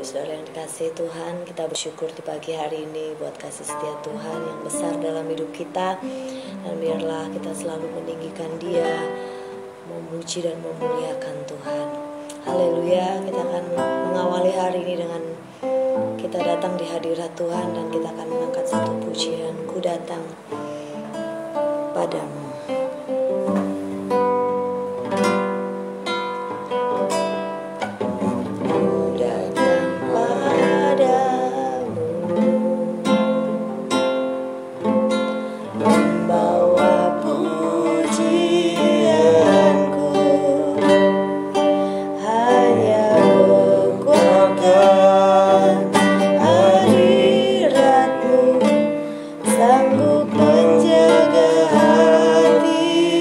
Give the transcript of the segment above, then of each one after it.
Saudara yang dikasihi Tuhan, kita bersyukur di pagi hari ini buat kasih setia Tuhan yang besar dalam hidup kita. Dan biarlah kita selalu meninggikan Dia, memuji dan memuliakan Tuhan. Haleluya. Kita akan mengawali hari ini dengan kita datang di hadirat Tuhan, dan kita akan mengangkat satu pujian, Ku datang padamu. Sanggup menjaga hati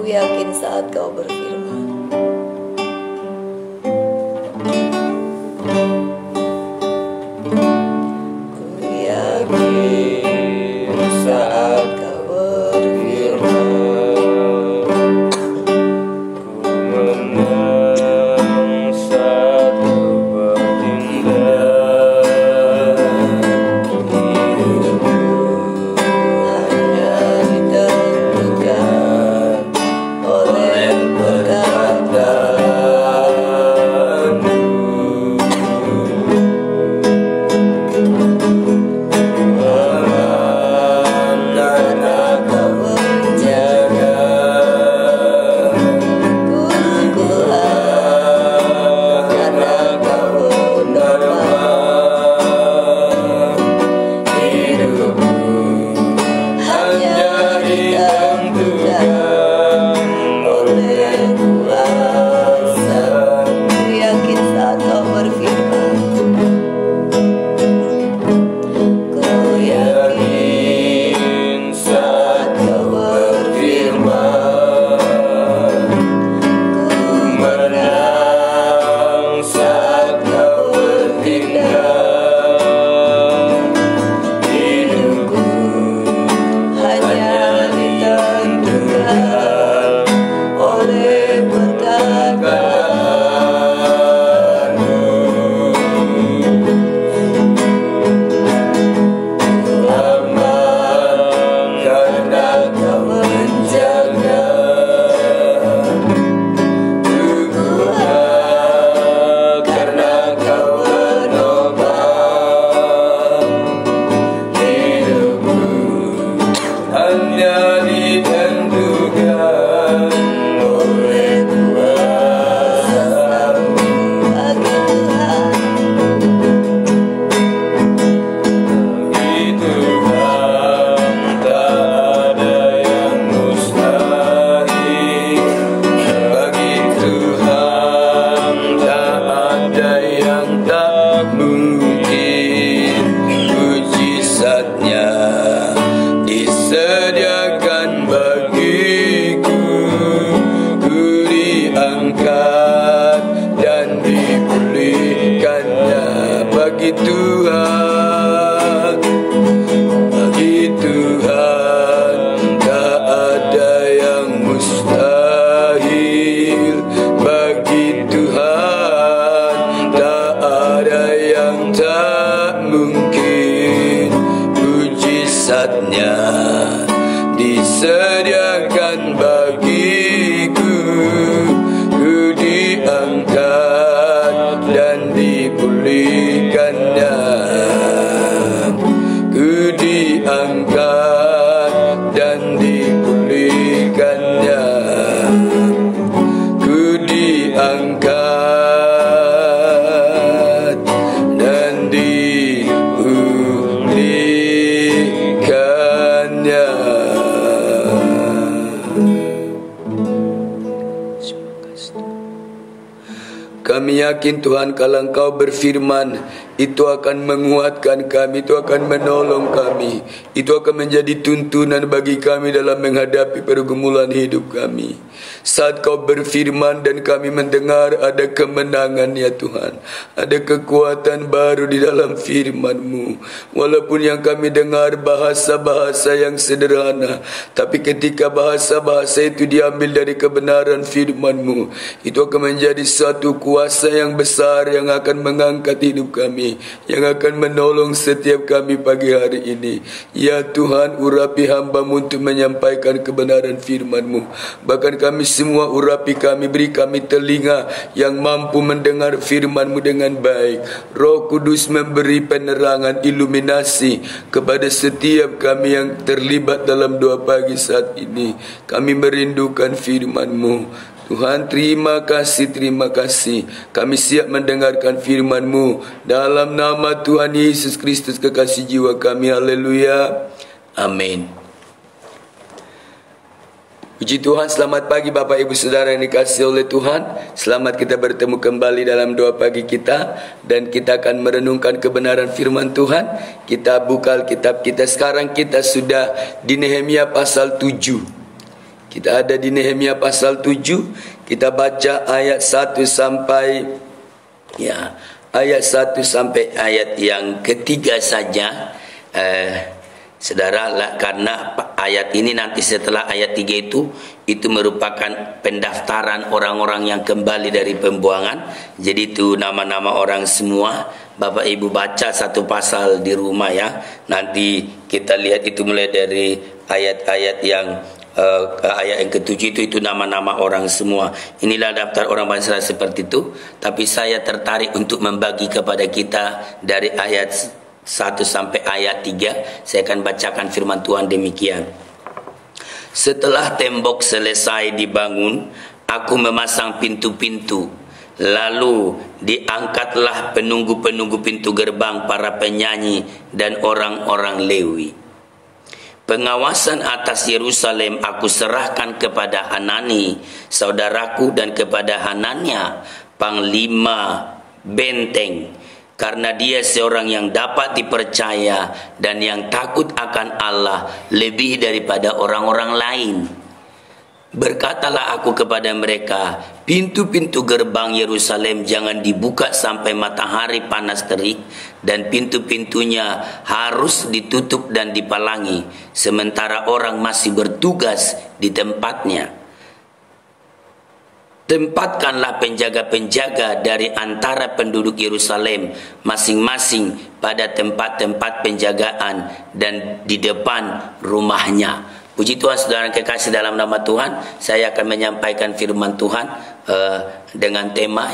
yakin saat kau berfirman. Ku yakin saat kau berfirman. Ku menang saat kau bertindak. Hidupku Hanya ditentukan oleh perkataanmu. Aman karena kau menjaga. Kuat karena kau menolong. Hidupku hanya ditentukan oleh kuasa. Ku yakin saat kau berfirman. Ku yakin yakin saat kau berfirman. ku Menang saat kau bertindak. Hidupku hanya ditentukan oleh perkataanmu. aman karena kau menjaga. Kuat karena kau menopang. Hidupku hanya ditentukan oleh kuasa-Mu. Bagi Tuhan Bagi Tuhan tak ada yang mustahil. Bagi Tuhan tak ada yang tak mungkin. Mujizatnya disediakan bagiku. Ku diangkat dan dipulihkannya. Bagi Tuhan, bagi Tuhan tak ada yang mustahil. Bagi Tuhan tak ada yang tak mungkin. Mujizatnya disediakan bagiku. Ku diangkat dan dipulihkannya. Ku diangkat dan dipulihkannya. Ku diangkat dan dipulihkannya. Kami yakin Tuhan kalau Engkau berfirman, itu akan menguatkan kami, itu akan menolong kami, itu akan menjadi tuntunan bagi kami dalam menghadapi pergumulan hidup kami. Saat Kau berfirman dan kami mendengar, ada kemenangan ya Tuhan, ada kekuatan baru di dalam firman-Mu. Walaupun yang kami dengar bahasa-bahasa yang sederhana, tapi ketika bahasa-bahasa itu diambil dari kebenaran firman-Mu, itu akan menjadi suatu kuasa yang besar yang akan mengangkat hidup kami, yang akan menolong setiap kami pagi hari ini. Ya Tuhan, urapi hamba-Mu untuk menyampaikan kebenaran firman-Mu. Bahkan kami semua, urapi kami, beri kami telinga yang mampu mendengar firman-Mu dengan baik. Roh Kudus memberi penerangan, iluminasi kepada setiap kami yang terlibat dalam doa pagi saat ini. Kami merindukan firman-Mu. Tuhan, terima kasih, terima kasih. Kami siap mendengarkan firman-Mu. Dalam nama Tuhan Yesus Kristus, kekasih jiwa kami. Haleluya. Amin. Puji Tuhan, selamat pagi Bapak Ibu Saudara yang dikasihi oleh Tuhan. Selamat kita bertemu kembali dalam doa pagi kita. Dan kita akan merenungkan kebenaran firman Tuhan. Kita buka Alkitab kita. Sekarang kita sudah di Nehemia pasal 7. Kita ada di Nehemia pasal 7. Kita baca ayat 1 sampai ayat 1 sampai ayat yang ketiga saja. Saudara, karena ayat ini nanti setelah ayat 3 itu merupakan pendaftaran orang-orang yang kembali dari pembuangan. Jadi itu nama-nama orang semua. Bapak Ibu baca satu pasal di rumah ya. Nanti kita lihat itu mulai dari ayat-ayat yang ayat yang ke-7 itu nama-nama orang semua. Inilah daftar orang bangsa seperti itu. Tapi saya tertarik untuk membagi kepada kita dari ayat 1 sampai ayat 3. Saya akan bacakan firman Tuhan demikian. Setelah tembok selesai dibangun, aku memasang pintu-pintu. Lalu diangkatlah penunggu-penunggu pintu gerbang, para penyanyi dan orang-orang Lewi. Pengawasan atas Yerusalem aku serahkan kepada Hanani, saudaraku, dan kepada Hanania, panglima benteng. Karena dia seorang yang dapat dipercaya dan yang takut akan Allah lebih daripada orang-orang lain. Berkatalah aku kepada mereka, pintu-pintu gerbang Yerusalem jangan dibuka sampai matahari panas terik, dan pintu-pintunya harus ditutup dan dipalangi, sementara orang masih bertugas di tempatnya. Tempatkanlah penjaga-penjaga dari antara penduduk Yerusalem masing-masing pada tempat-tempat penjagaan dan di depan rumahnya. Puji Tuhan, saudara kekasih dalam nama Tuhan. Saya akan menyampaikan firman Tuhan dengan tema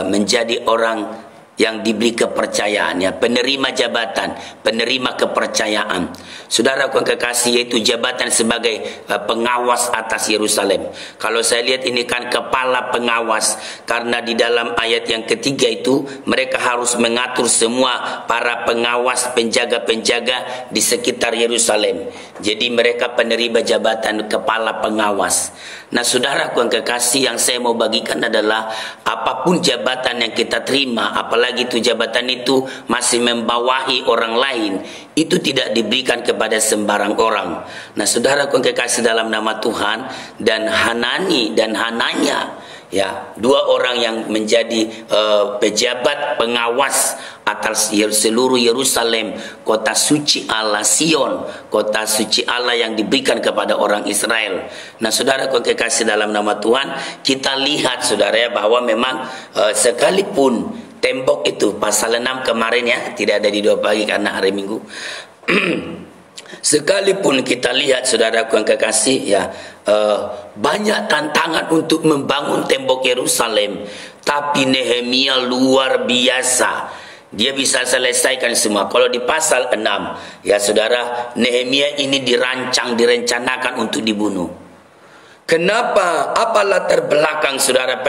menjadi orang yang diberi kepercayaan, penerima jabatan, penerima kepercayaan. Saudara yang kekasih, yaitu jabatan sebagai pengawas atas Yerusalem. Kalau saya lihat ini kan kepala pengawas, karena di dalam ayat yang ketiga itu mereka harus mengatur semua para pengawas, penjaga-penjaga di sekitar Yerusalem. Jadi mereka penerima jabatan kepala pengawas. Nah, saudaraku yang kekasih, yang saya mau bagikan adalah apapun jabatan yang kita terima, apalagi itu jabatan itu masih membawahi orang lain, itu tidak diberikan kepada sembarang orang. Nah, saudaraku yang kekasih dalam nama Tuhan, dan Hanani dan Hananya, dua orang yang menjadi pejabat pengawas atas seluruh Yerusalem, kota suci Allah, Sion, kota suci Allah yang diberikan kepada orang Israel. Nah, saudara yang kekasih dalam nama Tuhan, kita lihat saudara bahwa memang sekalipun tembok itu pasal 6 kemarin tidak ada di 2 pagi karena hari Minggu. Sekalipun kita lihat saudaraku yang kekasih banyak tantangan untuk membangun tembok Yerusalem, tapi Nehemia luar biasa. Dia bisa selesaikan semua. Kalau di pasal 6 saudara, Nehemia ini direncanakan untuk dibunuh. Kenapa? Apa latar belakang saudara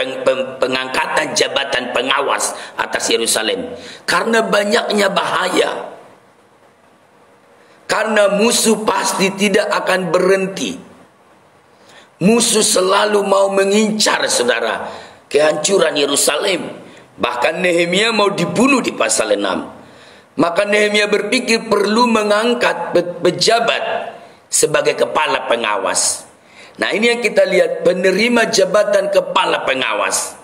pengangkatan jabatan pengawas atas Yerusalem? Karena banyaknya bahaya. Karena musuh pasti tidak akan berhenti. Musuh selalu mau mengincar saudara kehancuran Yerusalem. Bahkan Nehemia mau dibunuh di pasal 6. Maka Nehemia berpikir perlu mengangkat pejabat sebagai kepala pengawas. Nah, ini yang kita lihat, penerima jabatan kepala pengawas.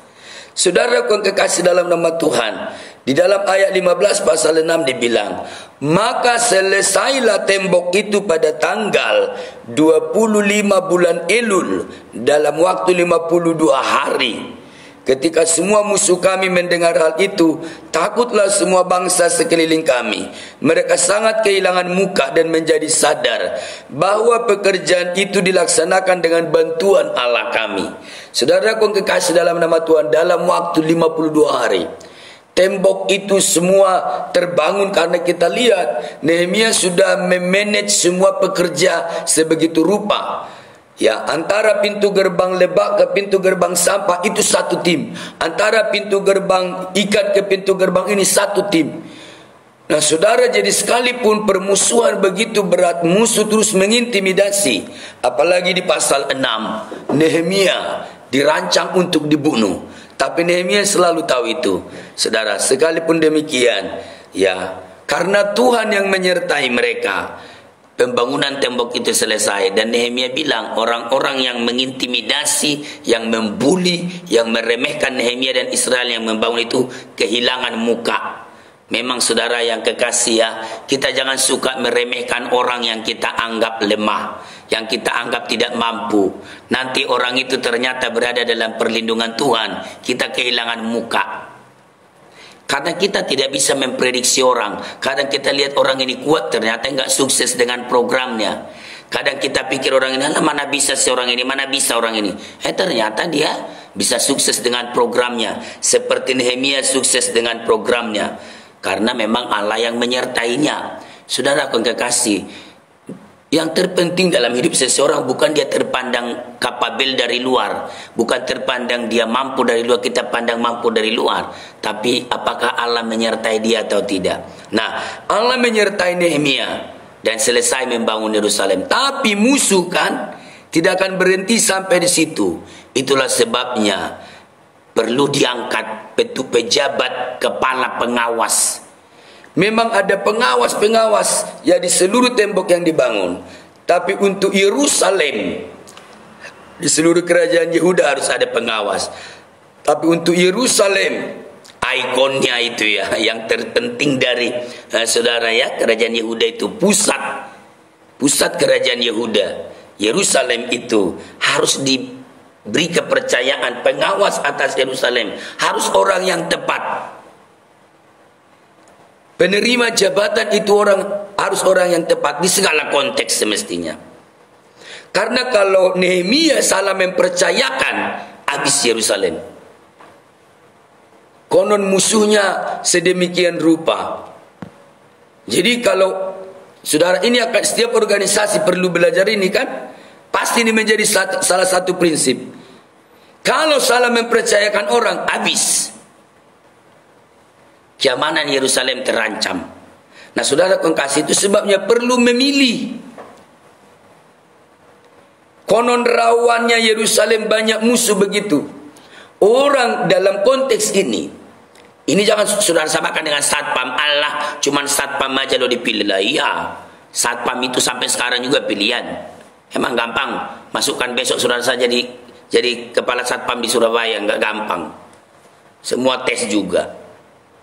Saudara yang kekasih dalam nama Tuhan, di dalam ayat 15 pasal 6 dibilang, maka selesailah tembok itu pada tanggal 25 bulan Elul dalam waktu 52 hari. Ketika semua musuh kami mendengar hal itu, takutlah semua bangsa sekeliling kami. Mereka sangat kehilangan muka dan menjadi sadar bahwa pekerjaan itu dilaksanakan dengan bantuan Allah kami. Saudaraku yang kekasih dalam nama Tuhan, dalam waktu 52 hari tembok itu semua terbangun, karena kita lihat Nehemia sudah memanage semua pekerja sebegitu rupa. Antara pintu gerbang Lebak ke pintu gerbang Sampah itu satu tim. Antara pintu gerbang Ikan ke pintu gerbang ini satu tim. Nah, saudara, jadi sekalipun permusuhan begitu berat, musuh terus mengintimidasi. Apalagi di pasal 6, Nehemia dirancang untuk dibunuh. Tapi Nehemia selalu tahu itu. Saudara, sekalipun demikian, karena Tuhan yang menyertai mereka, pembangunan tembok itu selesai, dan Nehemia bilang orang-orang yang mengintimidasi, yang membuli, yang meremehkan Nehemia dan Israel yang membangun itu kehilangan muka. Memang saudara yang kekasih ya, kita jangan suka meremehkan orang yang kita anggap lemah, yang kita anggap tidak mampu. Nanti orang itu ternyata berada dalam perlindungan Tuhan, kita kehilangan muka. Karena kita tidak bisa memprediksi orang. Kadang kita lihat orang ini kuat, ternyata enggak sukses dengan programnya. Kadang kita pikir orang ini, mana bisa si orang ini, mana bisa orang ini. Ternyata dia bisa sukses dengan programnya. Seperti Nehemia sukses dengan programnya. Karena memang Allah yang menyertainya. Saudara kekasih, yang terpenting dalam hidup seseorang bukan dia terpandang kapabel dari luar, bukan terpandang dia mampu dari luar, kita pandang mampu dari luar, tapi apakah Allah menyertai dia atau tidak. Nah, Allah menyertai Nehemia dan selesai membangun Yerusalem. Tapi musuh kan tidak akan berhenti sampai di situ. Itulah sebabnya perlu diangkat pejabat kepala pengawas. Memang ada pengawas-pengawas ya di seluruh tembok yang dibangun. Tapi untuk Yerusalem, di seluruh kerajaan Yehuda harus ada pengawas. Tapi untuk Yerusalem, ikonnya itu ya, yang terpenting dari saudara ya, kerajaan Yehuda itu pusat kerajaan Yehuda. Yerusalem itu harus beri kepercayaan, pengawas atas Yerusalem harus orang yang tepat. Penerima jabatan itu harus orang yang tepat di segala konteks semestinya. Karena kalau Nehemia salah mempercayakan, habis Yerusalem. Konon musuhnya sedemikian rupa. Jadi kalau saudara ini akan, setiap organisasi perlu belajar ini kan, pasti ini menjadi salah satu prinsip. Kalau salah mempercayakan orang, habis. Keamanan Yerusalem terancam. Nah saudara kekasih, itu sebabnya perlu memilih. Konon rawannya Yerusalem banyak musuh begitu. Orang dalam konteks ini jangan saudara samakan dengan satpam. Allah cuman satpam aja lo dipilih lah. Iya, satpam itu sampai sekarang juga pilihan. Emang gampang masukkan besok saudara saja jadi kepala satpam di Surabaya, nggak gampang. Semua tes juga.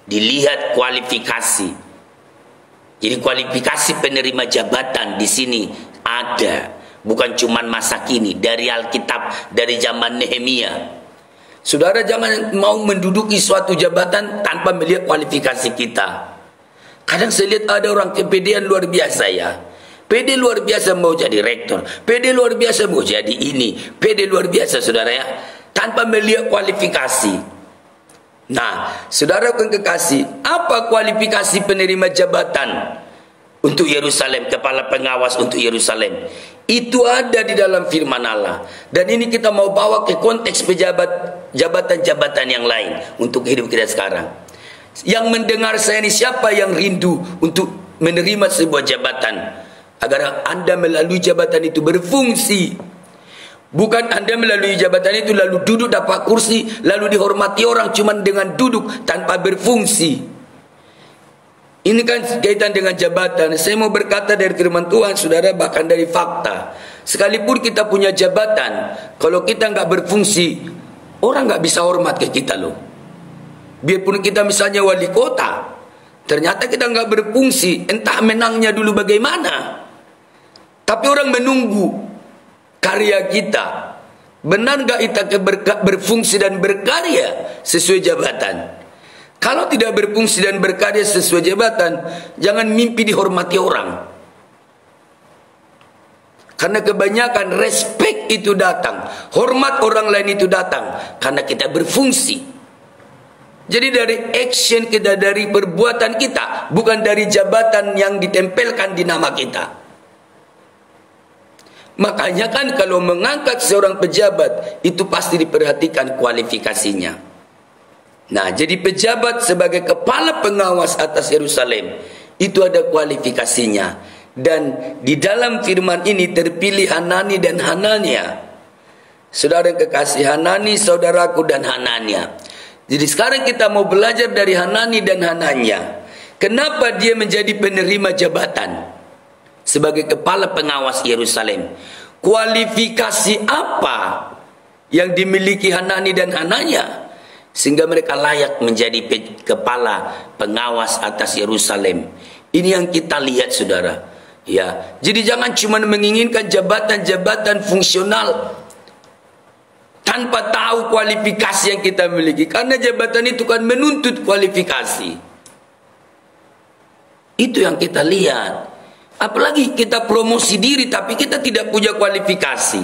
Dilihat kualifikasi. Jadi kualifikasi penerima jabatan di sini ada, bukan cuman masa kini, dari Alkitab, dari zaman Nehemia. Saudara jangan mau menduduki suatu jabatan tanpa melihat kualifikasi kita. Kadang saya lihat ada orang kepedean luar biasa ya. PD luar biasa mau jadi rektor, PD luar biasa mau jadi ini, PD luar biasa saudara ya, tanpa melihat kualifikasi. Nah, saudara kekasih, apa kualifikasi penerima jabatan untuk Yerusalem, kepala pengawas untuk Yerusalem? Itu ada di dalam firman Allah. Dan ini kita mau bawa ke konteks jabatan-jabatan yang lain untuk hidup kita sekarang. Yang mendengar saya ini, siapa yang rindu untuk menerima sebuah jabatan? Agar Anda melalui jabatan itu berfungsi. Bukan Anda melalui jabatan itu lalu duduk dapat kursi, lalu dihormati orang cuma dengan duduk tanpa berfungsi. Ini kan kaitan dengan jabatan. Saya mau berkata dari firman Tuhan, saudara, bahkan dari fakta. Sekalipun kita punya jabatan, kalau kita nggak berfungsi, orang nggak bisa hormat ke kita loh. Biarpun kita misalnya wali kota, ternyata kita nggak berfungsi, entah menangnya dulu bagaimana. Tapi orang menunggu karya kita. Benar gak kita berfungsi dan berkarya sesuai jabatan? Kalau tidak berfungsi dan berkarya sesuai jabatan, jangan mimpi dihormati orang. Karena kebanyakan respect itu datang, hormat orang lain itu datang karena kita berfungsi. Jadi dari action kita, dari perbuatan kita, bukan dari jabatan yang ditempelkan di nama kita. Makanya kan kalau mengangkat seorang pejabat, itu pasti diperhatikan kualifikasinya. Nah, jadi pejabat sebagai kepala pengawas atas Yerusalem, itu ada kualifikasinya. Dan di dalam firman ini terpilih Hanani dan Hanania. Saudara yang kekasih, Hanani saudaraku dan Hanania. Jadi sekarang kita mau belajar dari Hanani dan Hanania. Kenapa dia menjadi penerima jabatan? sebagai kepala pengawas Yerusalem. Kualifikasi apa yang dimiliki Hanani dan Hananya sehingga mereka layak menjadi kepala pengawas atas Yerusalem? Ini yang kita lihat, saudara. Ya, jadi jangan cuma menginginkan jabatan-jabatan fungsional tanpa tahu kualifikasi yang kita miliki, karena jabatan itu kan menuntut kualifikasi. Itu yang kita lihat. Apalagi kita promosi diri tapi kita tidak punya kualifikasi.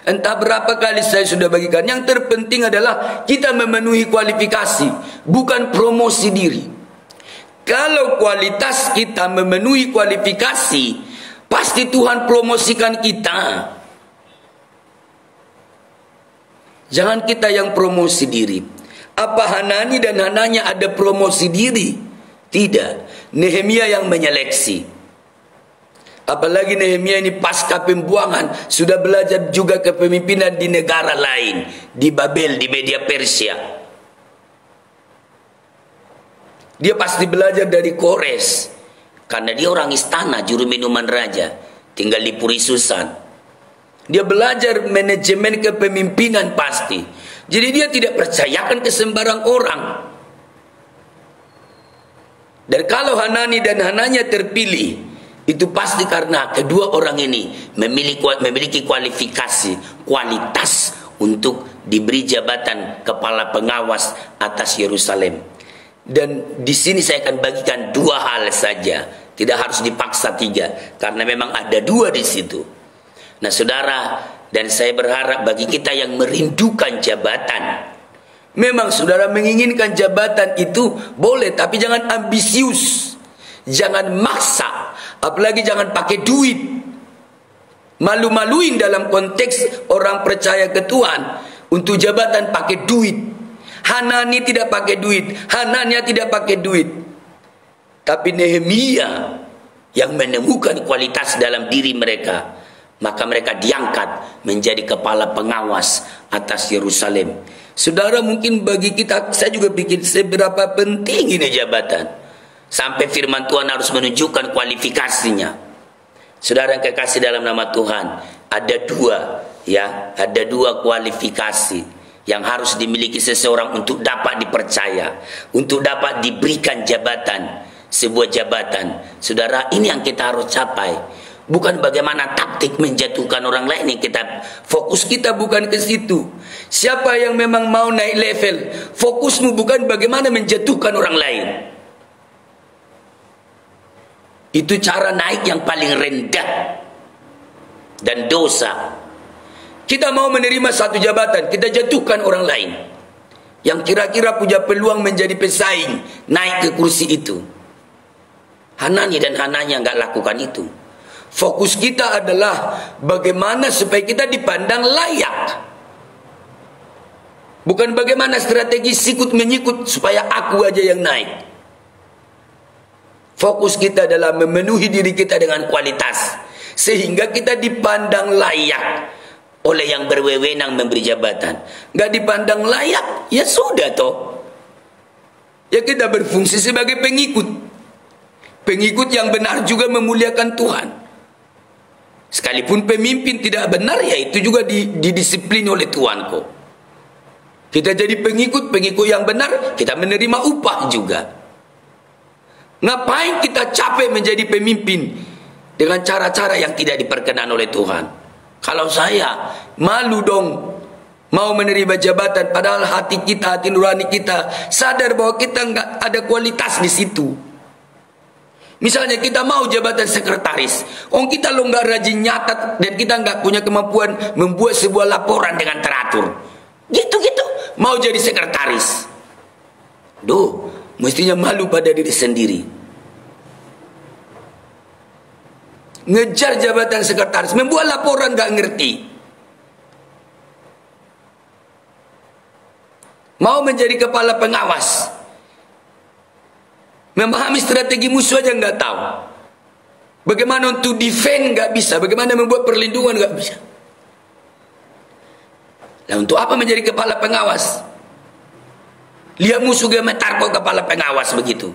Entah berapa kali saya sudah bagikan, yang terpenting adalah kita memenuhi kualifikasi, bukan promosi diri. Kalau kualitas kita memenuhi kualifikasi, pasti Tuhan promosikan kita. Jangan kita yang promosi diri. Apa Hanani dan Hananya ada promosi diri? Tidak. Nehemia yang menyeleksi. Apalagi Nehemia ini pasca pembuangan sudah belajar juga kepemimpinan di negara lain, di Babel, di Media Persia. Dia pasti belajar dari Kores, karena dia orang istana, juru minuman raja, tinggal di Puri Susan. Dia belajar manajemen kepemimpinan pasti. Jadi dia tidak percayakan ke sembarang orang. Dan kalau Hanani dan Hananya terpilih, itu pasti karena kedua orang ini memiliki kualifikasi, kualitas untuk diberi jabatan kepala pengawas atas Yerusalem. Dan di sini saya akan bagikan dua hal saja, tidak harus dipaksa tiga, karena memang ada dua di situ. Nah, saudara, dan saya berharap bagi kita yang merindukan jabatan, memang saudara menginginkan jabatan itu boleh, tapi jangan ambisius, jangan maksa, apalagi jangan pakai duit, malu-maluin dalam konteks orang percaya ke Tuhan untuk jabatan pakai duit. Hanani tidak pakai duit, Hananya tidak pakai duit, tapi Nehemia yang menemukan kualitas dalam diri mereka, maka mereka diangkat menjadi kepala pengawas atas Yerusalem. Saudara, mungkin bagi kita, saya juga pikir seberapa penting ini jabatan, sampai firman Tuhan harus menunjukkan kualifikasinya. Saudara yang kekasih dalam nama Tuhan, ada dua kualifikasi yang harus dimiliki seseorang untuk dapat dipercaya, untuk dapat diberikan jabatan, sebuah jabatan. Saudara, ini yang kita harus capai. Bukan bagaimana taktik menjatuhkan orang lain yang kita, fokus kita bukan ke situ. Siapa yang memang mau naik level, fokusmu bukan bagaimana menjatuhkan orang lain. Itu cara naik yang paling rendah dan dosa. Kita mau menerima satu jabatan, kita jatuhkan orang lain yang kira-kira punya peluang menjadi pesaing naik ke kursi itu. Hanani dan Hananya nggak lakukan itu. Fokus kita adalah bagaimana supaya kita dipandang layak, bukan bagaimana strategi sikut menyikut supaya aku aja yang naik. Fokus kita adalah memenuhi diri kita dengan kualitas, sehingga kita dipandang layak oleh yang berwenang memberi jabatan. Nggak dipandang layak, ya sudah toh. Ya kita berfungsi sebagai pengikut. Pengikut yang benar juga memuliakan Tuhan. Sekalipun pemimpin tidak benar, ya itu juga didisiplin oleh Tuhan kok. Kita jadi pengikut yang benar, kita menerima upah juga. Ngapain kita capek menjadi pemimpin dengan cara-cara yang tidak diperkenan oleh Tuhan? Kalau saya malu dong mau menerima jabatan, padahal hati kita, hati nurani kita sadar bahwa kita nggak ada kualitas di situ. Misalnya kita mau jabatan sekretaris, kita lo nggak rajin nyatat dan kita nggak punya kemampuan membuat sebuah laporan dengan teratur. Gitu-gitu mau jadi sekretaris. Mestinya malu pada diri sendiri. Ngejar jabatan sekretaris, membuat laporan gak ngerti. Mau menjadi kepala pengawas, memahami strategi musuh aja gak tahu. Bagaimana untuk defend gak bisa, bagaimana membuat perlindungan gak bisa. Nah, untuk apa menjadi kepala pengawas? Lihat musuh gemetar kok kepala pengawas begitu.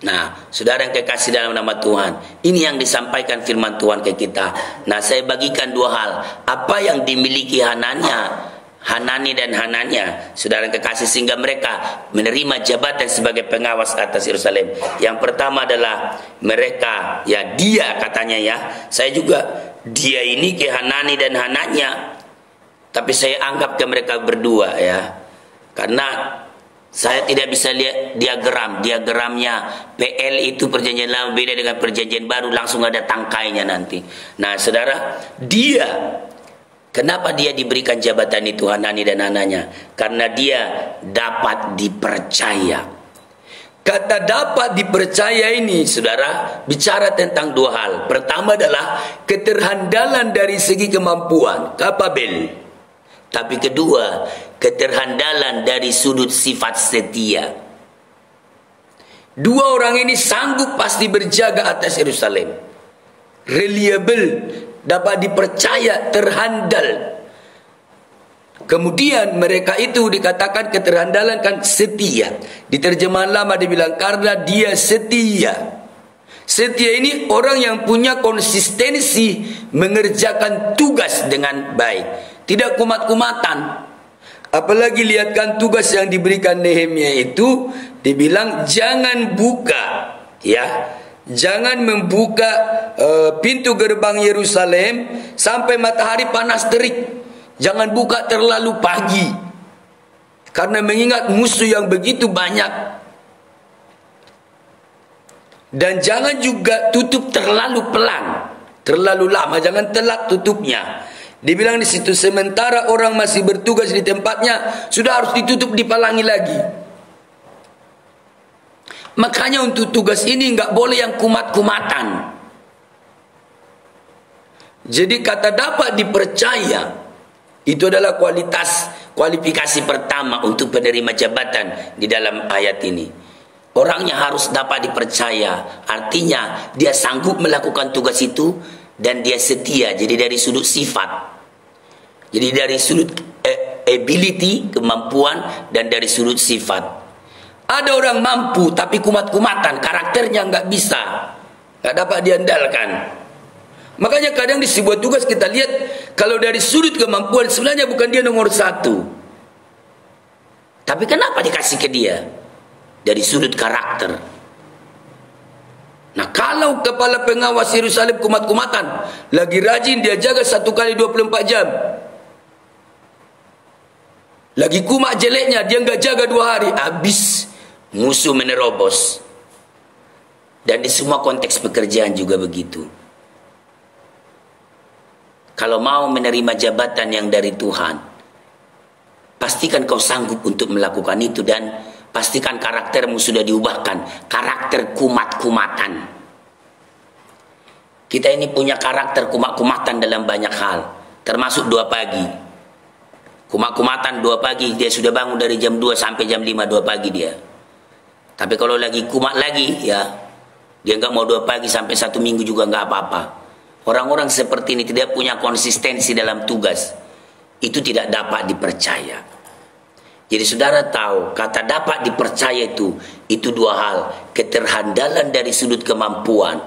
Nah, saudara yang kekasih dalam nama Tuhan, ini yang disampaikan firman Tuhan ke kita. Nah, saya bagikan dua hal. Apa yang dimiliki Hanani dan Hananya, saudara yang kekasih, sehingga mereka menerima jabatan sebagai pengawas atas Yerusalem. Yang pertama adalah mereka, ya dia katanya ya, saya juga dia ini ke Hanani dan Hananya, tapi saya anggap ke mereka berdua ya, karena saya tidak bisa lihat diagramnya. PL itu perjanjian lama beda dengan perjanjian baru, langsung ada tangkainya nanti. Nah saudara, kenapa dia diberikan jabatan itu, Hanani dan Hananya? Karena dia dapat dipercaya. Kata dapat dipercaya ini saudara bicara tentang dua hal. Pertama adalah keterhandalan dari segi kemampuan, kapabel. Tapi kedua, keterhandalan dari sudut sifat setia. Dua orang ini sanggup pasti berjaga atas Yerusalem. Reliable, dapat dipercaya, terhandal. Kemudian mereka itu dikatakan keterhandalan kan setia. Di terjemahan lama dibilang karena dia setia. Setia ini orang yang punya konsistensi mengerjakan tugas dengan baik. Tidak kumat-kumatan. Apalagi lihatkan tugas yang diberikan Nehemia itu, dibilang jangan buka, ya, jangan membuka pintu gerbang Yerusalem sampai matahari panas terik. Jangan buka terlalu pagi, karena mengingat musuh yang begitu banyak. Dan jangan juga tutup terlalu pelan, terlalu lama, jangan telat tutupnya. Dibilang di situ sementara orang masih bertugas di tempatnya, sudah harus ditutup, dipalangi lagi. Makanya untuk tugas ini nggak boleh yang kumat-kumatan. Jadi kata dapat dipercaya itu adalah kualifikasi pertama untuk penerima jabatan di dalam ayat ini. Orangnya harus dapat dipercaya, artinya dia sanggup melakukan tugas itu dan dia setia. Jadi dari sudut sifat. Jadi dari sudut ability, kemampuan, dan dari sudut sifat. Ada orang mampu tapi kumat-kumatan, karakternya nggak bisa, nggak dapat diandalkan. Makanya kadang di sebuah tugas kita lihat, kalau dari sudut kemampuan sebenarnya bukan dia nomor satu. Tapi kenapa dikasih ke dia? Dari sudut karakter. Nah kalau kepala pengawas Yerusalem kumat-kumatan, lagi rajin dia jaga 1 kali 24 jam. Lagi kumat jeleknya, dia nggak jaga 2 hari, habis musuh menerobos. Dan di semua konteks pekerjaan juga begitu. Kalau mau menerima jabatan yang dari Tuhan, pastikan kau sanggup untuk melakukan itu, dan pastikan karaktermu sudah diubahkan. Karakter kumat-kumatan. Kita ini punya karakter kumat-kumatan dalam banyak hal, termasuk 2 pagi. Kumat-kumatan 2 pagi, dia sudah bangun dari jam 2 sampai jam 5, 2 pagi dia. Tapi kalau lagi kumat lagi, ya dia nggak mau 2 pagi sampai 1 minggu juga nggak apa-apa. Orang-orang seperti ini tidak punya konsistensi dalam tugas. Itu tidak dapat dipercaya. Jadi saudara tahu, kata dapat dipercaya itu 2 hal. Keterhandalan dari sudut kemampuan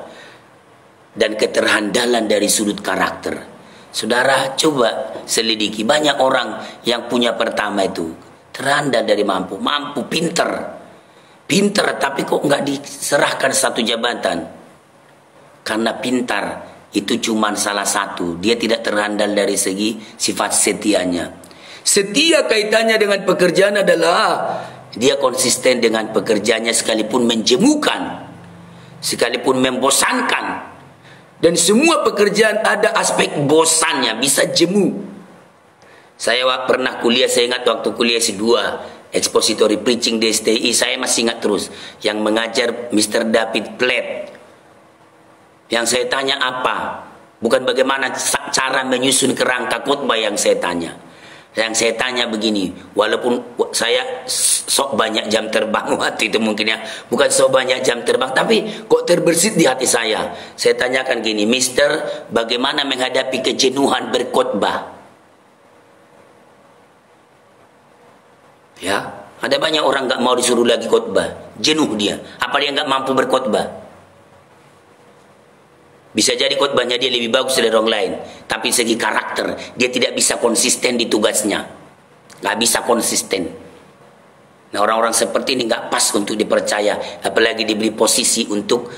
dan keterhandalan dari sudut karakter. Saudara coba selidiki, banyak orang yang punya pertama itu terhandal dari mampu, pinter, tapi kok nggak diserahkan satu jabatan? Karena pintar itu cuma salah satu, dia tidak terhandal dari segi sifat setianya. Setia kaitannya dengan pekerjaan adalah dia konsisten dengan pekerjaannya sekalipun menjemukan, sekalipun membosankan. Dan semua pekerjaan ada aspek bosannya, bisa jemu. Saya pernah kuliah, saya ingat waktu kuliah S2, expository preaching di STI, saya masih ingat terus. Yang mengajar Mr. David Platt. Yang saya tanya apa? Bukan bagaimana cara menyusun kerangka khotbah yang saya tanya. Yang saya tanya begini, walaupun saya sok banyak jam terbang waktu itu mungkin ya, bukan sok banyak jam terbang, tapi kok terbersit di hati saya. Saya tanyakan gini, Mister, bagaimana menghadapi kejenuhan berkhotbah? Ya, ada banyak orang nggak mau disuruh lagi khotbah, jenuh dia. Apa dia nggak mampu berkhotbah? Bisa jadi khotbahnya dia lebih bagus dari orang lain, tapi segi karakter dia tidak bisa konsisten di tugasnya, nggak bisa konsisten. Nah, orang-orang seperti ini nggak pas untuk dipercaya, apalagi diberi posisi untuk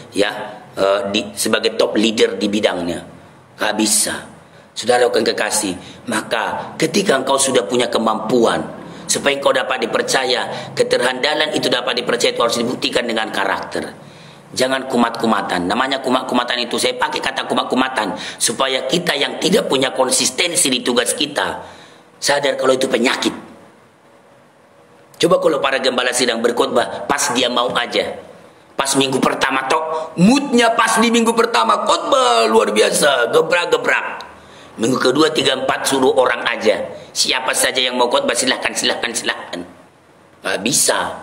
sebagai top leader di bidangnya, nggak bisa. Saudara yang kekasih, maka ketika engkau sudah punya kemampuan supaya engkau dapat dipercaya, keterhandalan itu dapat dipercaya, itu harus dibuktikan dengan karakter. Jangan kumat-kumatan. Namanya kumat-kumatan itu, saya pakai kata kumat-kumatan supaya kita yang tidak punya konsistensi di tugas kita sadar kalau itu penyakit. Coba kalau para gembala sedang berkhotbah, pas dia mau aja, pas minggu pertama tok, moodnya pas di minggu pertama khotbah luar biasa, gebrak-gebrak. Minggu kedua 3, 4 suruh orang aja, siapa saja yang mau khotbah silahkan. Nggak bisa.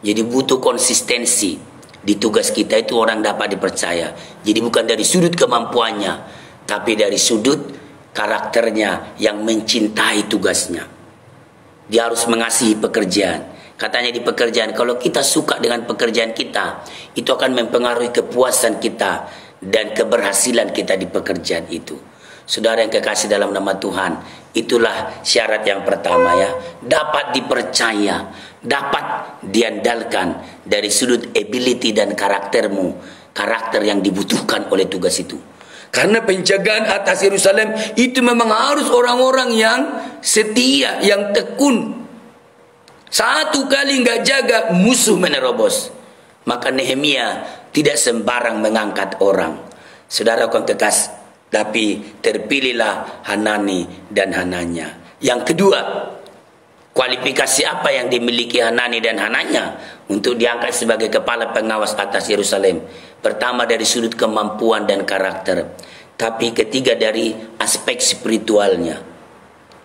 Jadi butuh konsistensi di tugas kita, itu orang dapat dipercaya. Jadi bukan dari sudut kemampuannya, tapi dari sudut karakternya yang mencintai tugasnya. Dia harus mengasihi pekerjaan. Katanya di pekerjaan, kalau kita suka dengan pekerjaan kita, itu akan mempengaruhi kepuasan kita dan keberhasilan kita di pekerjaan itu. Saudara yang kekasih dalam nama Tuhan, itulah syarat yang pertama ya. Dapat dipercaya, dapat diandalkan dari sudut ability dan karaktermu, karakter yang dibutuhkan oleh tugas itu. Karena penjagaan atas Yerusalem itu memang harus orang-orang yang setia, yang tekun. Satu kali nggak jaga, musuh menerobos. Maka Nehemia tidak sembarang mengangkat orang. Saudara yang kekasih, tapi terpilihlah Hanani dan Hananya. Yang kedua, kualifikasi apa yang dimiliki Hanani dan Hananya untuk diangkat sebagai kepala pengawas atas Yerusalem? Pertama dari sudut kemampuan dan karakter, tapi ketiga dari aspek spiritualnya.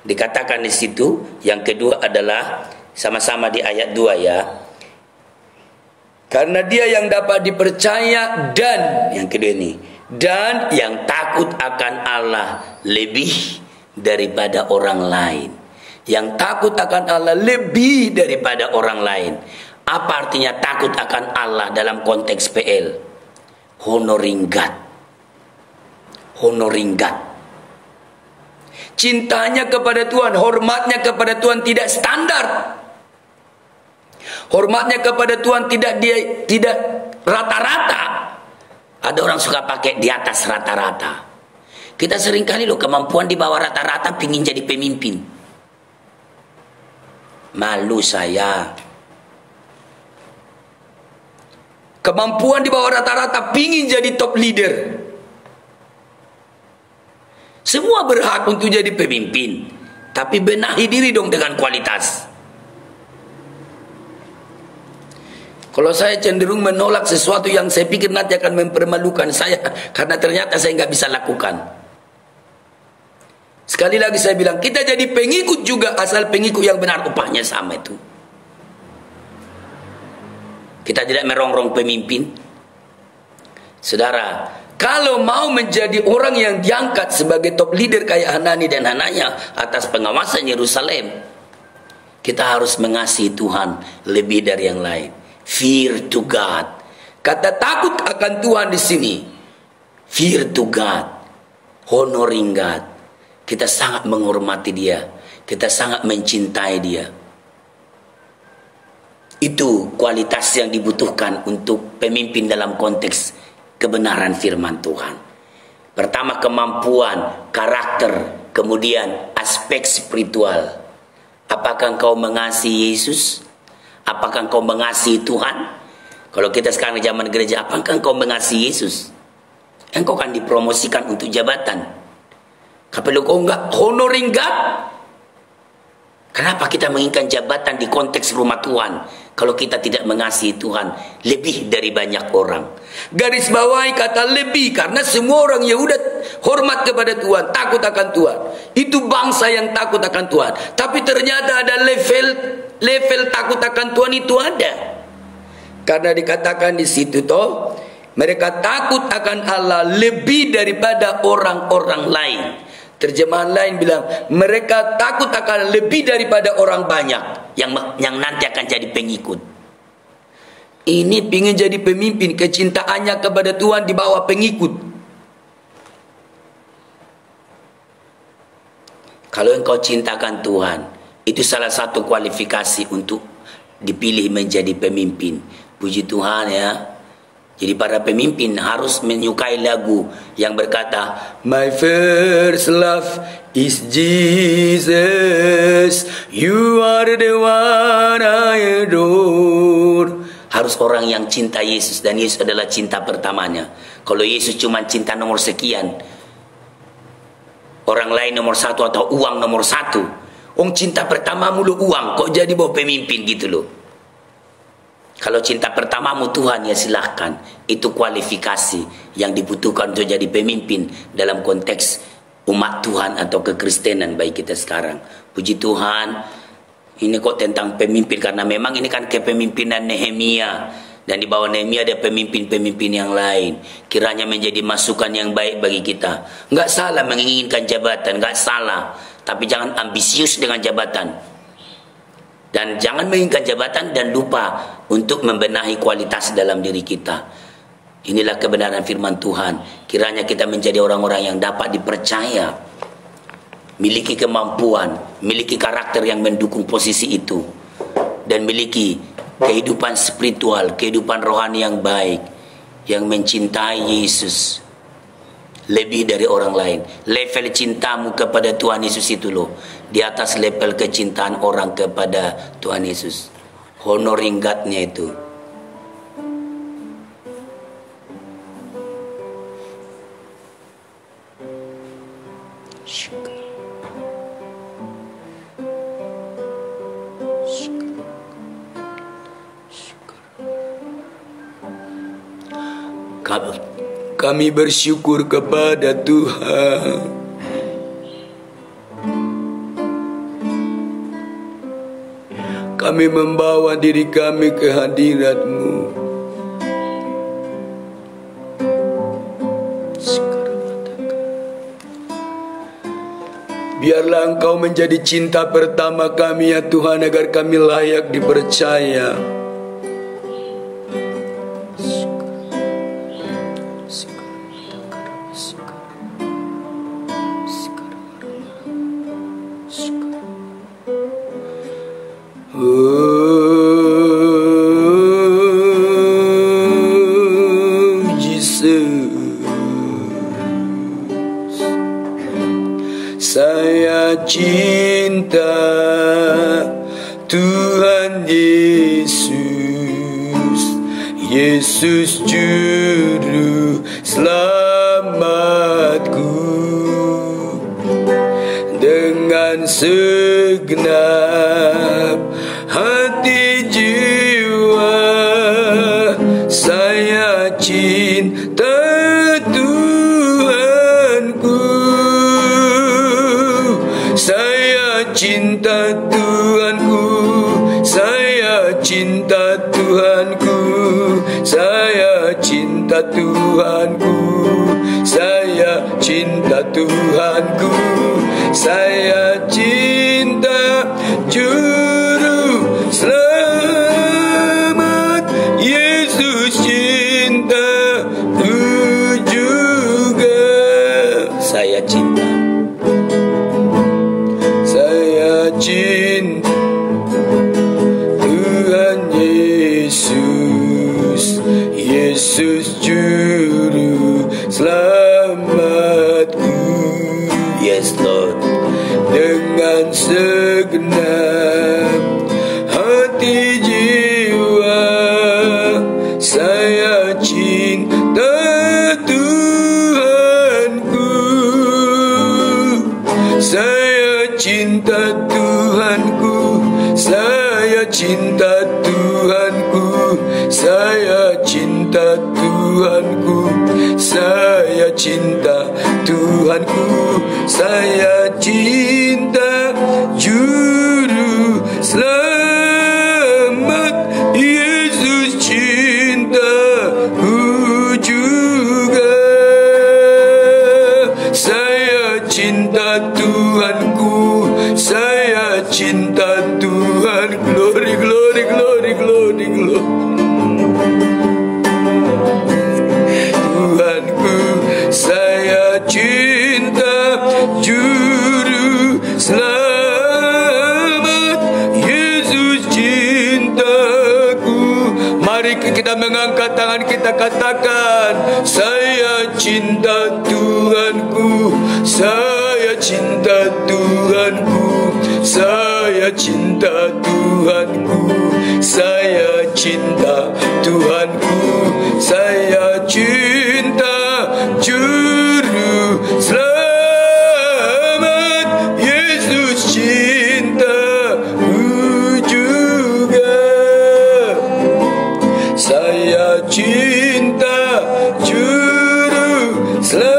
Dikatakan di situ, yang kedua adalah sama-sama di ayat 2 ya. Karena dia yang dapat dipercaya dan yang kedua ini, dan yang takut akan Allah lebih daripada orang lain. Yang takut akan Allah lebih daripada orang lain. Apa artinya takut akan Allah dalam konteks PL? Honoring God. Honoring God. Cintanya kepada Tuhan, hormatnya kepada Tuhan tidak standar. Hormatnya kepada Tuhan tidak rata-rata. Ada orang suka pakai di atas rata-rata. Kita seringkali loh kemampuan di bawah rata-rata pingin jadi pemimpin. Malu saya. Kemampuan di bawah rata-rata pingin jadi top leader. Semua berhak untuk jadi pemimpin, tapi benahi diri dong dengan kualitas. Kalau saya cenderung menolak sesuatu yang saya pikir nanti akan mempermalukan saya, karena ternyata saya nggak bisa lakukan. Sekali lagi saya bilang, kita jadi pengikut juga, asal pengikut yang benar, upahnya sama itu. Kita tidak merongrong pemimpin. Saudara, kalau mau menjadi orang yang diangkat sebagai top leader kayak Hanani dan Hananya atas pengawasan Yerusalem, kita harus mengasihi Tuhan lebih dari yang lain. Fear to God. Kata takut akan Tuhan di sini. Fear to God. Honoring God. Kita sangat menghormati Dia. Kita sangat mencintai Dia. Itu kualitas yang dibutuhkan untuk pemimpin dalam konteks kebenaran firman Tuhan. Pertama kemampuan, karakter, kemudian aspek spiritual. Apakah engkau mengasihi Yesus? Apakah engkau mengasihi Tuhan? Kalau kita sekarang di zaman gereja, apakah engkau mengasihi Yesus? Engkau kan dipromosikan untuk jabatan. Kalau kau enggak honoring God, kenapa kita menginginkan jabatan di konteks rumah Tuhan kalau kita tidak mengasihi Tuhan lebih dari banyak orang? Garis bawahi kata lebih, karena semua orang Yehuda hormat kepada Tuhan, takut akan Tuhan. Itu bangsa yang takut akan Tuhan. Tapi ternyata ada level takut akan Tuhan itu ada. Karena dikatakan di situ toh, mereka takut akan Allah lebih daripada orang-orang lain. Terjemahan lain bilang, mereka takut akan lebih daripada orang banyak yang nanti akan jadi pengikut. Ini ingin jadi pemimpin, kecintaannya kepada Tuhan di bawah pengikut. Kalau engkau cintakan Tuhan, itu salah satu kualifikasi untuk dipilih menjadi pemimpin. Puji Tuhan ya. Jadi para pemimpin harus menyukai lagu yang berkata, My first love is Jesus, you are the one I adore. Harus orang yang cinta Yesus, dan Yesus adalah cinta pertamanya. Kalau Yesus cuma cinta nomor sekian, orang lain nomor satu atau uang nomor satu, cinta pertamamu lu uang, kok jadi bawa pemimpin gitu loh. Kalau cinta pertamamu Tuhan, ya silahkan. Itu kualifikasi yang dibutuhkan untuk jadi pemimpin dalam konteks umat Tuhan atau kekristenan baik kita sekarang. Puji Tuhan, ini kok tentang pemimpin, karena memang ini kan kepemimpinan Nehemia, dan di bawah Nehemia ada pemimpin-pemimpin yang lain. Kiranya menjadi masukan yang baik bagi kita. Nggak salah menginginkan jabatan, nggak salah, tapi jangan ambisius dengan jabatan. Dan jangan menginginkan jabatan dan lupa untuk membenahi kualitas dalam diri kita. Inilah kebenaran firman Tuhan. Kiranya kita menjadi orang-orang yang dapat dipercaya, miliki kemampuan, miliki karakter yang mendukung posisi itu, dan miliki kehidupan spiritual, kehidupan rohani yang baik, yang mencintai Yesus lebih dari orang lain. Level cintamu kepada Tuhan Yesus itu loh di atas level kecintaan orang kepada Tuhan Yesus. Honoring God-nya itu. Kami bersyukur kepada Tuhan. Kami membawa diri kami ke hadirat-Mu. Biarlah Engkau menjadi cinta pertama kami ya Tuhan, agar kami layak dipercaya. Saya cinta Tuhan Yesus, Yesus juru selamatku. Dengan segenap hati jiwa saya cinta Tuhanku. Saya cinta Tuhanku, saya cinta Tuhanku, saya cinta Tuhanku, saya cinta Tuhanku, saya cinta Juru Selamat Yesus, cinta Ku juga. Saya cinta. Cinta Tuhan Yesus, Yesus juru selamatku. Yes Lord. Dengan segenap hati jiwa saya cinta Tuhanku. Saya cinta Tuhanku, saya cinta Tuhanku, saya cinta Tuhanku, saya cinta Tuhanku, saya cinta Juru Selamat Yesus, cintaku juga. Saya cinta Tuhanku, saya cinta Tuhan. Glory, glory, glory, glory, glory. Mari kita mengangkat tangan kita, katakan, saya cinta Tuhanku, saya cinta Tuhanku, saya cinta Tuhanku, saya cinta Tuhanku, saya cinta Juru Selamat, Yesus cintaku juga. Saya cinta Juru Selamat,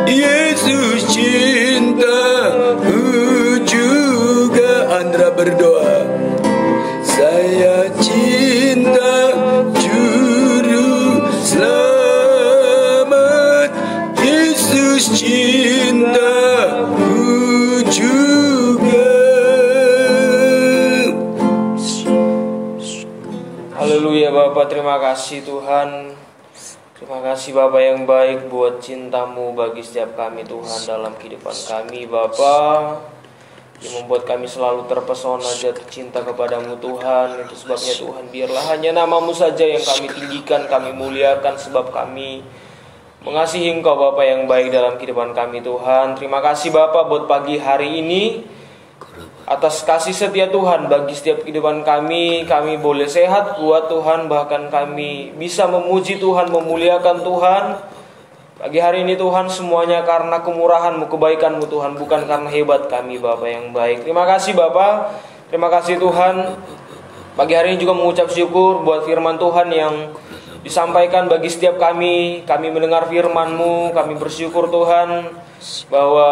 Yesus cintaku juga. Andra berdoa, saya cinta Juru Selamat, Yesus cintaku juga. Haleluya Bapa, terima kasih Tuhan. Terima kasih Bapa yang baik buat cintamu bagi setiap kami Tuhan dalam kehidupan kami Bapa, yang membuat kami selalu terpesona jatuh cinta kepadamu Tuhan. Itu sebabnya Tuhan, biarlah hanya namamu saja yang kami tinggikan, kami muliakan, sebab kami mengasihi Engkau Bapa yang baik dalam kehidupan kami Tuhan. Terima kasih Bapa buat pagi hari ini, atas kasih setia Tuhan bagi setiap kehidupan kami. Kami boleh sehat kuat Tuhan, bahkan kami bisa memuji Tuhan, memuliakan Tuhan. Pagi hari ini Tuhan, semuanya karena kemurahan-Mu, kebaikan-Mu Tuhan, bukan karena hebat kami Bapa yang baik. Terima kasih Bapa, terima kasih Tuhan. Pagi hari ini juga mengucap syukur buat firman Tuhan yang disampaikan bagi setiap kami. Kami mendengar firman-Mu, kami bersyukur Tuhan bahwa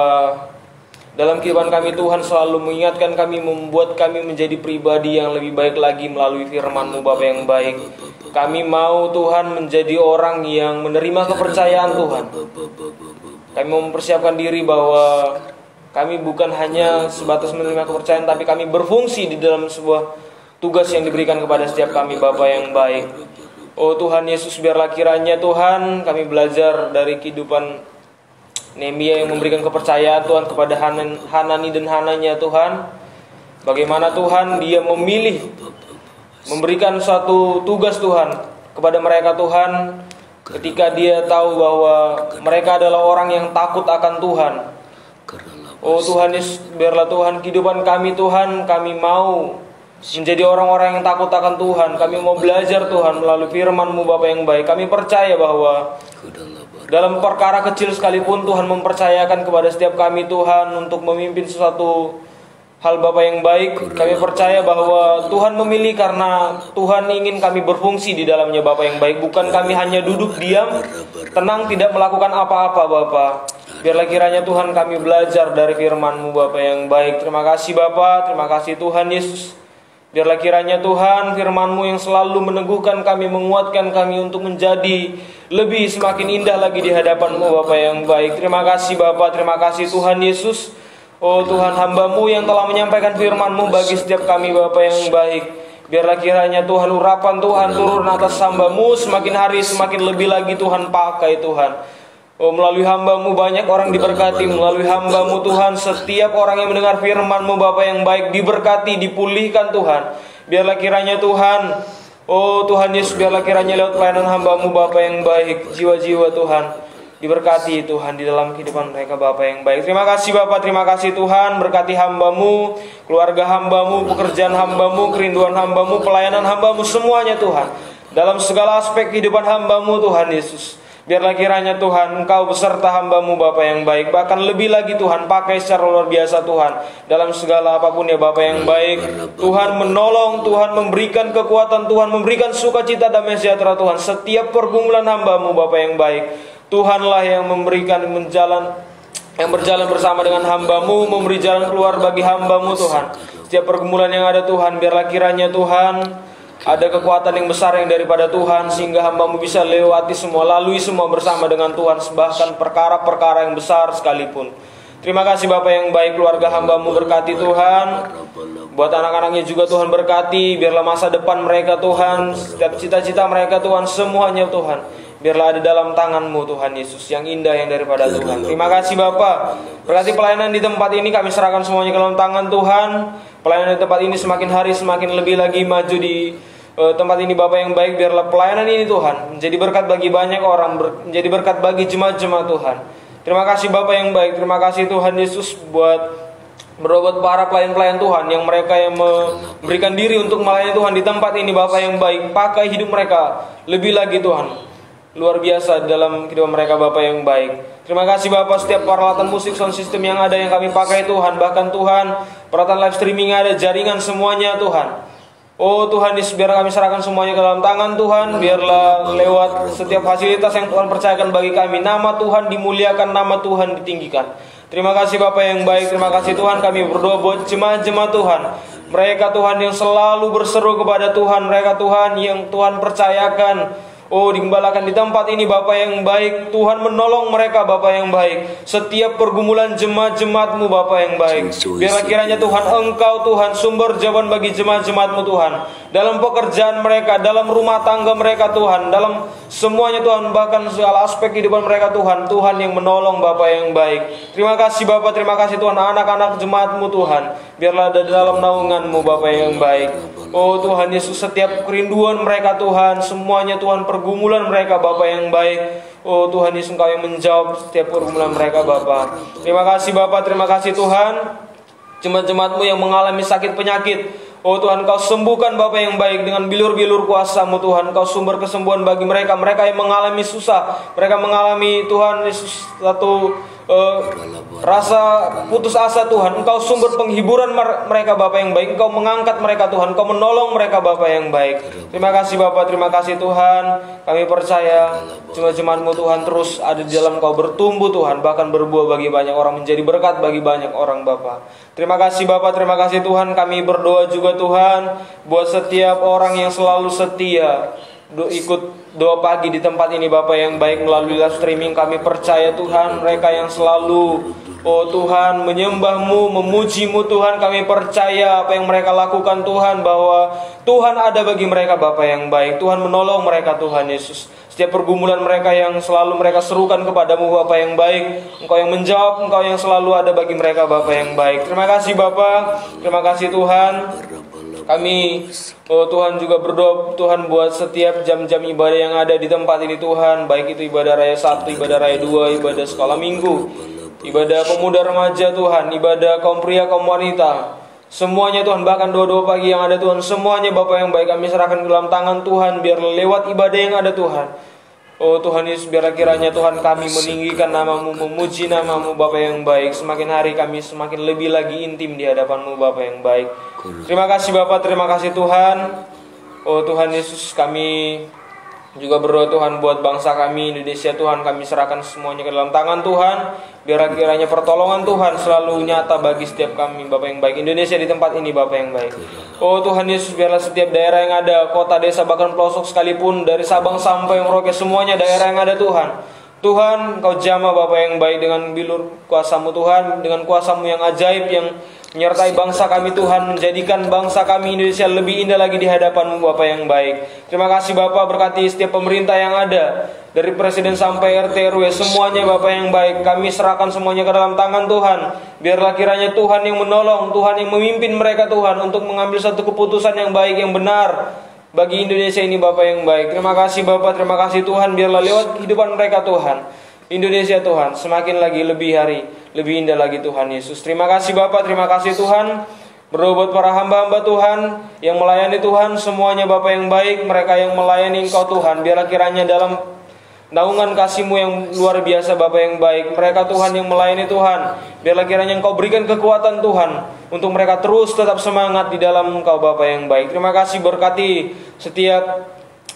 dalam kehidupan kami Tuhan selalu mengingatkan kami, membuat kami menjadi pribadi yang lebih baik lagi melalui firman-Mu Bapa yang baik. Kami mau Tuhan menjadi orang yang menerima kepercayaan Tuhan. Kami mau mempersiapkan diri bahwa kami bukan hanya sebatas menerima kepercayaan, tapi kami berfungsi di dalam sebuah tugas yang diberikan kepada setiap kami Bapa yang baik. Oh Tuhan Yesus, biarlah kiranya Tuhan kami belajar dari kehidupan Nehemia yang memberikan kepercayaan Tuhan kepada Hanani dan Hananya Tuhan. Bagaimana Tuhan dia memilih memberikan suatu tugas Tuhan kepada mereka Tuhan, ketika dia tahu bahwa mereka adalah orang yang takut akan Tuhan. Oh Tuhan Yesus, biarlah Tuhan kehidupan kami Tuhan, kami mau menjadi orang-orang yang takut akan Tuhan. Kami mau belajar Tuhan melalui firman-Mu Bapa yang baik. Kami percaya bahwa dalam perkara kecil sekalipun Tuhan mempercayakan kepada setiap kami Tuhan untuk memimpin sesuatu hal Bapa yang baik. Kami percaya bahwa Tuhan memilih karena Tuhan ingin kami berfungsi di dalamnya Bapa yang baik. Bukan kami hanya duduk diam, tenang, tidak melakukan apa-apa Bapa. Biarlah kiranya Tuhan kami belajar dari firman-Mu Bapa yang baik. Terima kasih Bapa, terima kasih Tuhan Yesus. Biarlah kiranya Tuhan firman-Mu yang selalu meneguhkan kami, menguatkan kami untuk menjadi lebih semakin indah lagi di hadapan-Mu Bapa yang baik. Terima kasih Bapa, terima kasih Tuhan Yesus. Oh Tuhan, hamba-Mu yang telah menyampaikan firman-Mu bagi setiap kami Bapa yang baik. Biarlah kiranya Tuhan urapan Tuhan turun atas hamba-Mu, semakin hari semakin lebih lagi Tuhan pakai Tuhan. Oh, melalui hamba-Mu banyak orang diberkati. Melalui hamba-Mu Tuhan, setiap orang yang mendengar firman-Mu Bapa yang baik diberkati, dipulihkan Tuhan. Biarlah kiranya Tuhan, oh Tuhan Yesus, biarlah kiranya lewat pelayanan hamba-Mu Bapa yang baik, jiwa-jiwa Tuhan diberkati Tuhan di dalam kehidupan mereka Bapa yang baik. Terima kasih Bapa, terima kasih Tuhan. Berkati hamba-Mu, keluarga hamba-Mu, pekerjaan hamba-Mu, kerinduan hamba-Mu, pelayanan hamba-Mu, semuanya Tuhan. Dalam segala aspek kehidupan hamba-Mu Tuhan Yesus, biarlah kiranya Tuhan Engkau beserta hamba-Mu Bapa yang baik. Bahkan lebih lagi Tuhan, pakai secara luar biasa Tuhan dalam segala apapun ya Bapa yang baik. Tuhan menolong, Tuhan memberikan kekuatan, Tuhan memberikan sukacita, damai sejahtera Tuhan setiap pergumulan hamba-Mu Bapa yang baik. Tuhanlah yang memberikan yang berjalan bersama dengan hamba-Mu, memberi jalan keluar bagi hamba-Mu Tuhan. Setiap pergumulan yang ada Tuhan, biarlah kiranya Tuhan ada kekuatan yang besar yang daripada Tuhan, sehingga hamba-Mu bisa lewati semua, lalui semua bersama dengan Tuhan, bahkan perkara-perkara yang besar sekalipun. Terima kasih Bapa yang baik, keluarga hamba-Mu berkati Tuhan. Buat anak-anaknya juga Tuhan berkati, biarlah masa depan mereka Tuhan, setiap cita-cita mereka Tuhan, semuanya Tuhan, biarlah ada dalam tangan-Mu Tuhan Yesus, yang indah yang daripada Tuhan. Terima kasih Bapa. Berkati pelayanan di tempat ini, kami serahkan semuanya ke dalam tangan Tuhan. Pelayanan di tempat ini semakin hari semakin lebih lagi maju di tempat ini Bapa yang baik. Biarlah pelayanan ini Tuhan menjadi berkat bagi banyak orang, menjadi berkat bagi jemaat-jemaat Tuhan. Terima kasih Bapa yang baik. Terima kasih Tuhan Yesus buat berobat para pelayan-pelayan Tuhan yang mereka yang memberikan diri untuk melayani Tuhan di tempat ini Bapa yang baik. Pakai hidup mereka lebih lagi Tuhan, luar biasa dalam kehidupan mereka Bapa yang baik. Terima kasih Bapa, setiap peralatan musik sound system yang ada yang kami pakai Tuhan, bahkan Tuhan peralatan live streaming ada, jaringan semuanya Tuhan. Oh Tuhan Yesus, biar kami serahkan semuanya ke dalam tangan Tuhan. Biarlah lewat setiap fasilitas yang Tuhan percayakan bagi kami, nama Tuhan dimuliakan, nama Tuhan ditinggikan. Terima kasih Bapa yang baik. Terima kasih Tuhan, kami berdoa buat jemaat-jemaat Tuhan. Mereka Tuhan yang selalu berseru kepada Tuhan. Mereka Tuhan yang Tuhan percayakan, oh digembalakan di tempat ini Bapa yang baik. Tuhan menolong mereka Bapa yang baik. Setiap pergumulan jemaat-jemaat-Mu Bapa yang baik, biarlah kiranya Tuhan Engkau Tuhan sumber jawaban bagi jemaat-jemaat-Mu Tuhan. Dalam pekerjaan mereka, dalam rumah tangga mereka Tuhan, dalam semuanya Tuhan, bahkan segala aspek kehidupan mereka Tuhan. Tuhan yang menolong Bapa yang baik. Terima kasih Bapa, terima kasih Tuhan. Anak-anak jemaat-Mu Tuhan, biarlah ada dalam naungan-Mu Bapa yang baik. Oh Tuhan Yesus, setiap kerinduan mereka Tuhan, semuanya Tuhan, pergumulan mereka Bapa yang baik. Oh Tuhan Yesus, Engkau yang menjawab setiap pergumulan mereka Bapa. Terima kasih Bapa, terima kasih Tuhan. Jemaat-jemaat-Mu yang mengalami sakit penyakit, oh Tuhan, Kau sembuhkan Bapa yang baik dengan bilur-bilur kuasa-Mu Tuhan. Kau sumber kesembuhan bagi mereka. Mereka yang mengalami susah, mereka mengalami Tuhan Yesus satu rasa putus asa Tuhan. Engkau sumber penghiburan mereka Bapa yang baik. Engkau mengangkat mereka Tuhan. Engkau menolong mereka Bapa yang baik. Terima kasih Bapa, terima kasih Tuhan. Kami percaya jemaat-jemaat-Mu Tuhan terus ada di dalam Kau bertumbuh Tuhan, bahkan berbuah bagi banyak orang, menjadi berkat bagi banyak orang Bapa. Terima kasih Bapa, terima kasih Tuhan. Kami berdoa juga Tuhan buat setiap orang yang selalu setia ikut doa pagi di tempat ini Bapa yang baik melalui live streaming. Kami percaya Tuhan, mereka yang selalu, oh Tuhan, menyembah-Mu, memuji-Mu Tuhan. Kami percaya apa yang mereka lakukan Tuhan, bahwa Tuhan ada bagi mereka Bapa yang baik. Tuhan menolong mereka Tuhan Yesus. Setiap pergumulan mereka yang selalu mereka serukan kepadamu Bapa yang baik, Engkau yang menjawab, Engkau yang selalu ada bagi mereka Bapa yang baik. Terima kasih Bapa, terima kasih Tuhan. Kami, oh Tuhan, juga berdoa Tuhan buat setiap jam-jam ibadah yang ada di tempat ini Tuhan. Baik itu ibadah raya Sabtu, ibadah raya 2, ibadah sekolah minggu, ibadah pemuda remaja Tuhan, ibadah kaum pria, kaum wanita. Semuanya Tuhan, bahkan doa-doa pagi yang ada Tuhan, semuanya Bapa yang baik kami serahkan ke dalam tangan Tuhan. Biar lewat ibadah yang ada Tuhan, oh Tuhan Yesus, biar kiranya Tuhan kami meninggikan nama-Mu, memuji nama-Mu Bapa yang baik. Semakin hari kami semakin lebih lagi intim di hadapan-Mu Bapa yang baik. Terima kasih Bapa, terima kasih Tuhan. Oh Tuhan Yesus, kami juga berdoa Tuhan buat bangsa kami Indonesia Tuhan. Kami serahkan semuanya ke dalam tangan Tuhan. Biar kiranya pertolongan Tuhan selalu nyata bagi setiap kami Bapa yang baik. Indonesia di tempat ini Bapa yang baik. Oh Tuhan Yesus, biarlah setiap daerah yang ada, kota, desa, bahkan pelosok sekalipun, dari Sabang sampai Merauke, semuanya daerah yang ada Tuhan. Tuhan, Engkau jamah Bapa yang baik dengan bilur kuasa-Mu Tuhan, dengan kuasa-Mu yang ajaib yang menyertai bangsa kami Tuhan, menjadikan bangsa kami Indonesia lebih indah lagi di hadapan-Mu Bapa yang baik. Terima kasih Bapa, berkati setiap pemerintah yang ada, dari presiden sampai RT RW, semuanya Bapa yang baik. Kami serahkan semuanya ke dalam tangan Tuhan. Biarlah kiranya Tuhan yang menolong, Tuhan yang memimpin mereka Tuhan, untuk mengambil satu keputusan yang baik, yang benar bagi Indonesia ini Bapa yang baik. Terima kasih Bapa, terima kasih Tuhan. Biarlah lewat kehidupan mereka Tuhan, Indonesia Tuhan semakin lagi lebih hari lebih indah lagi Tuhan Yesus. Terima kasih Bapa, terima kasih Tuhan. Berdoa buat para hamba-hamba Tuhan yang melayani Tuhan, semuanya Bapa yang baik, mereka yang melayani Engkau Tuhan, biarlah kiranya dalam naungan kasih-Mu yang luar biasa Bapa yang baik, mereka Tuhan yang melayani Tuhan, biarlah kiranya Engkau berikan kekuatan Tuhan untuk mereka terus tetap semangat di dalam Engkau Bapa yang baik. Terima kasih, berkati setiap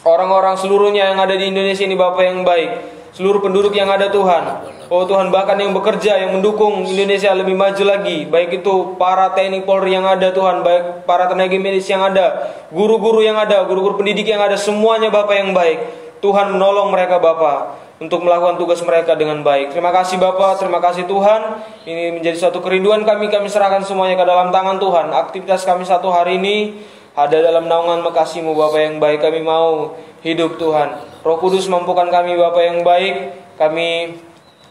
orang-orang seluruhnya yang ada di Indonesia ini Bapa yang baik, seluruh penduduk yang ada Tuhan. Oh Tuhan, bahkan yang bekerja, yang mendukung Indonesia lebih maju lagi, baik itu para TNI Polri yang ada Tuhan, baik para tenaga medis yang ada, guru-guru yang ada, guru-guru pendidik yang ada, semuanya Bapa yang baik. Tuhan menolong mereka Bapa untuk melakukan tugas mereka dengan baik. Terima kasih Bapa, terima kasih Tuhan. Ini menjadi suatu kerinduan kami serahkan semuanya ke dalam tangan Tuhan. Aktivitas kami satu hari ini ada dalam naungan kasih-Mu Bapa yang baik. Kami mau hidup Tuhan. Roh Kudus mampukan kami Bapa yang baik.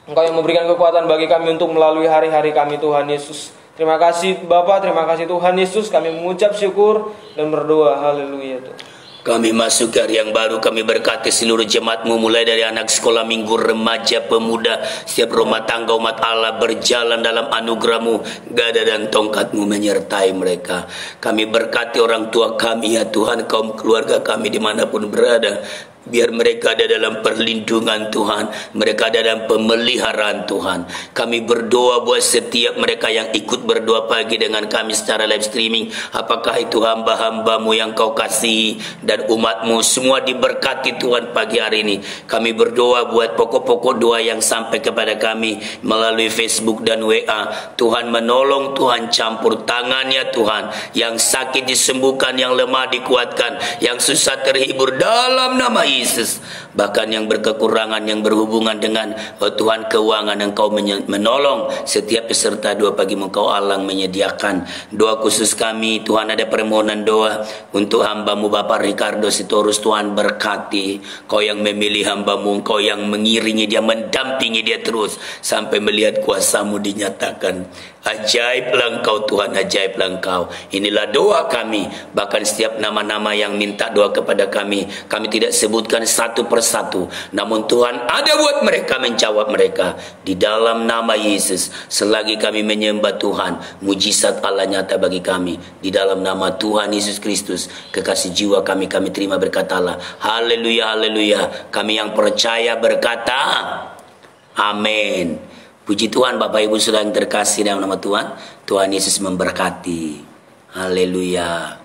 Engkau yang memberikan kekuatan bagi kami untuk melalui hari-hari kami Tuhan Yesus. Terima kasih Bapa, terima kasih Tuhan Yesus. Kami mengucap syukur dan berdoa. Haleluya Tuhan. Kami masuk hari yang baru, kami berkati seluruh jemaat-Mu, mulai dari anak sekolah minggu, remaja, pemuda, setiap rumah tangga umat Allah berjalan dalam anugerah-Mu, gada dan tongkat-Mu menyertai mereka. Kami berkati orang tua kami ya Tuhan, kaum keluarga kami dimanapun berada. Biar mereka ada dalam perlindungan Tuhan, mereka ada dalam pemeliharaan Tuhan. Kami berdoa buat setiap mereka yang ikut berdoa pagi dengan kami secara live streaming. Apakah itu hamba-hamba-Mu yang Kau kasihi dan umat-Mu semua diberkati Tuhan pagi hari ini. Kami berdoa buat pokok-pokok doa yang sampai kepada kami melalui Facebook dan WA. Tuhan menolong, Tuhan campur tangannya Tuhan. Yang sakit disembuhkan, yang lemah dikuatkan, yang susah terhibur dalam nama Yesus. Bahkan yang berkekurangan, yang berhubungan dengan Tuhan keuangan, Engkau menolong setiap peserta doa pagi Engkau alang menyediakan. Doa khusus kami Tuhan, ada permohonan doa untuk hamba-Mu Bapak Ricardo Sitorus. Tuhan berkati, Kau yang memilih hamba-Mu, Kau yang mengiringi dia, mendampingi dia terus sampai melihat kuasa-Mu dinyatakan. Ajaiblah Engkau Tuhan, ajaiblah Engkau. Inilah doa kami. Bahkan setiap nama-nama yang minta doa kepada kami tidak sebutkan satu persatu. Namun Tuhan ada buat mereka, menjawab mereka. Di dalam nama Yesus, selagi kami menyembah Tuhan, mujizat Allah nyata bagi kami. Di dalam nama Tuhan Yesus Kristus, kekasih jiwa kami terima berkat Allah. Haleluya, haleluya. Kami yang percaya berkata, amin. Puji Tuhan, Bapak Ibu Saudara yang terkasih dalam nama Tuhan. Tuhan Yesus memberkati. Haleluya.